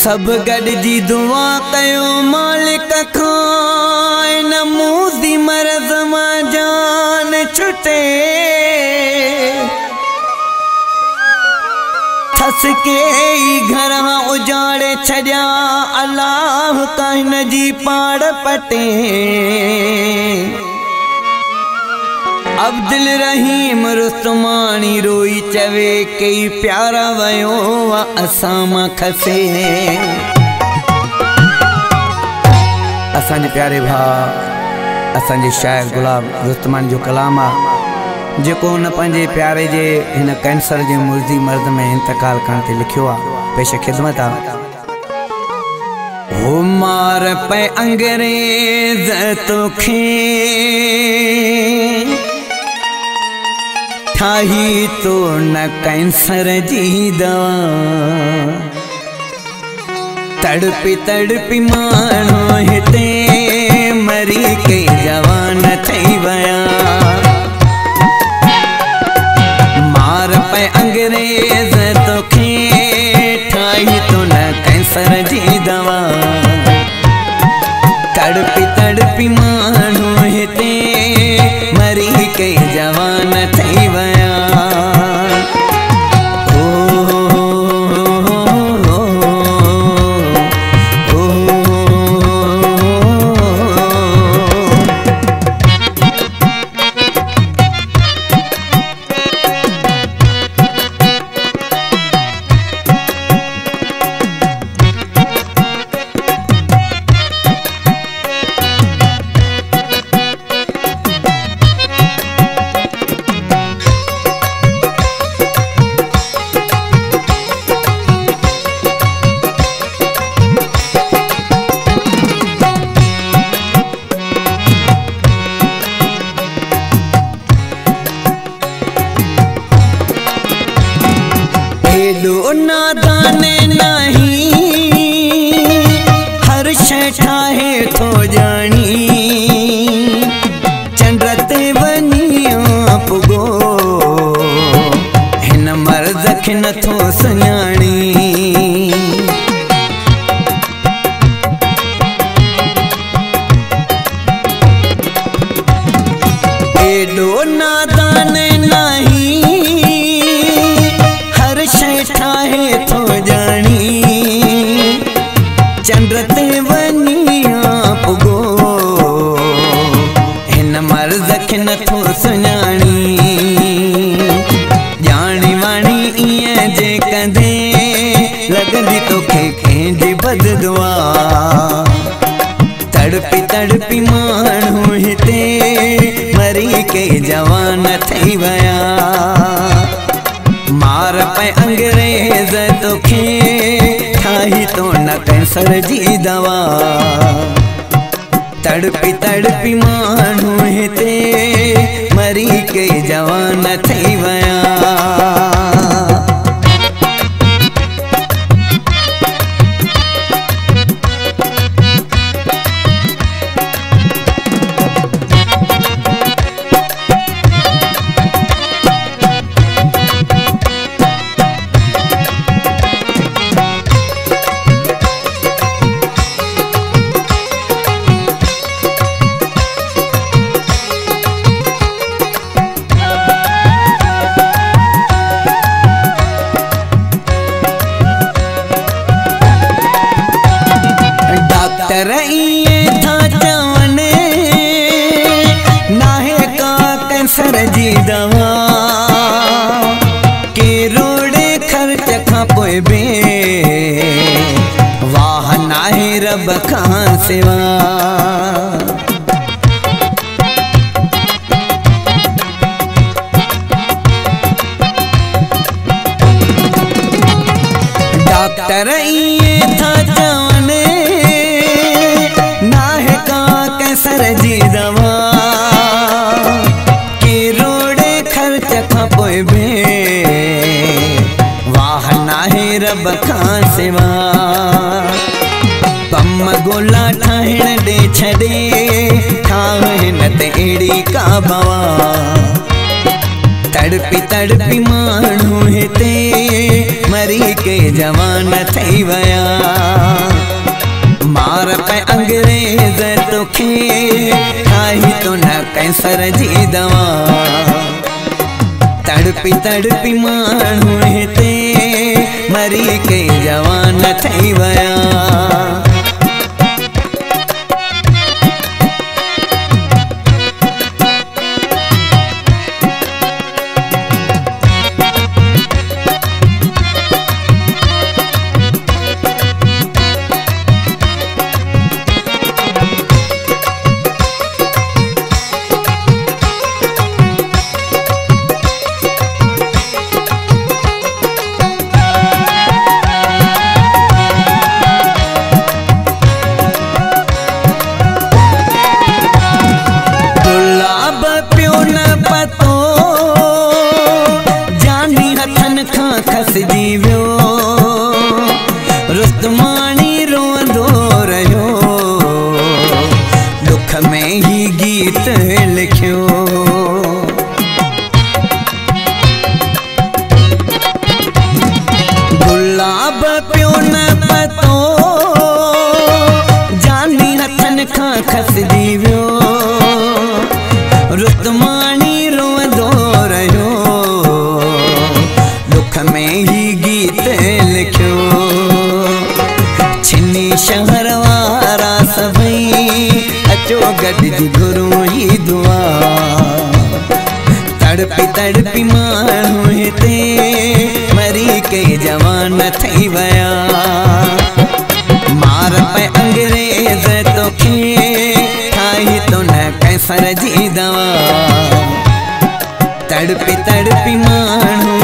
सब गॾजी दुआ कयो मालिक खां न मूज़ी मर्ज़ मां जान छुटे थस के घर उजाड़े छॾिया अल्लाह का हिन जी पाड़ पटे अब्दुल रहीम रुस्तमानी रोई चवे कई प्यारा वयो असां मां खसे। असांजे प्यारे भाउ असांजे शायर गुलाब रुस्तमानी जो कलाम आहे जेको हुन पंहिंजे प्यारे जे हिन कैंसर जे मुर्दी मर्द में इंतकाल करण ते लिखियो आहे। पेश ख़िदमत आहे। हो मार पे अंग्रेज तोखे ठाही तो न कैंसर जी दवा तड़पी तड़पी मानो हिते मरी के जवान थई वया मार पे अंग्रेज तोखे ठाही तो न कैंसर जी दवा तड़पी तड़पी मानो हिते मरी के जवान थई वया नादाने नहीं हर शय ठाहे थो जानी चंड ते वनी पुगो हिन मर्ज़ खे नथो सुञाणी एॾो नादाने नहीं ठाहे थो जानी चंड ते वनी पुगो हिन मर्ज़ खे नथो सुञाणी ॼाणी वाणी ईअं जे कंदे लॻंदी तोखे कंहिंजी बददुआ तड़पी तड़पी माण्हू हिते मरी के जवान थई वया मार पे अंग्रेज तोखे ठाही तो न कैंसर जी दवा तड़पी तड़पी माण्हू हिते मरी के जवान थई वया कैंसर जी दवा के रोड़े खर्च खां पोइ बे वाह नाहे रब खां सिवा डॉक्टर इएं था चवनि नाहे का कैंसर जी दवा वाह नाहे रब खां सिवा पम गोला ठाहिण दे छॾे ठाहिन ते अहिड़ी का बवा तड़पी तड़पी माण्हू हिते मरी के जवान थई वया। मार पे अंग्रेज तोखे खाई तो न कैंसर जी दवा। तड़पी तड़पी माण्हू हिते मरी के जवान थई वया। खसजी वियो रुस्तमानी रोंदो रहियो, दुख में ही गीत लिखियो। गुलाब पियो न पतो जानी हथन खां खसजी वियो रुस्तमानी रोंदो रहियो, में ही गीत लिखियो। छिनी शहर वारा सभई अचो गॾिजी घुरूं ही दुआ। तड़पी तड़पी माण्हू हिते मरी के जवान थई वया। मार पे अंग्रेज तोखे खाई तो न कैंसर जी दवा। तड़पी तड़पी माण्हू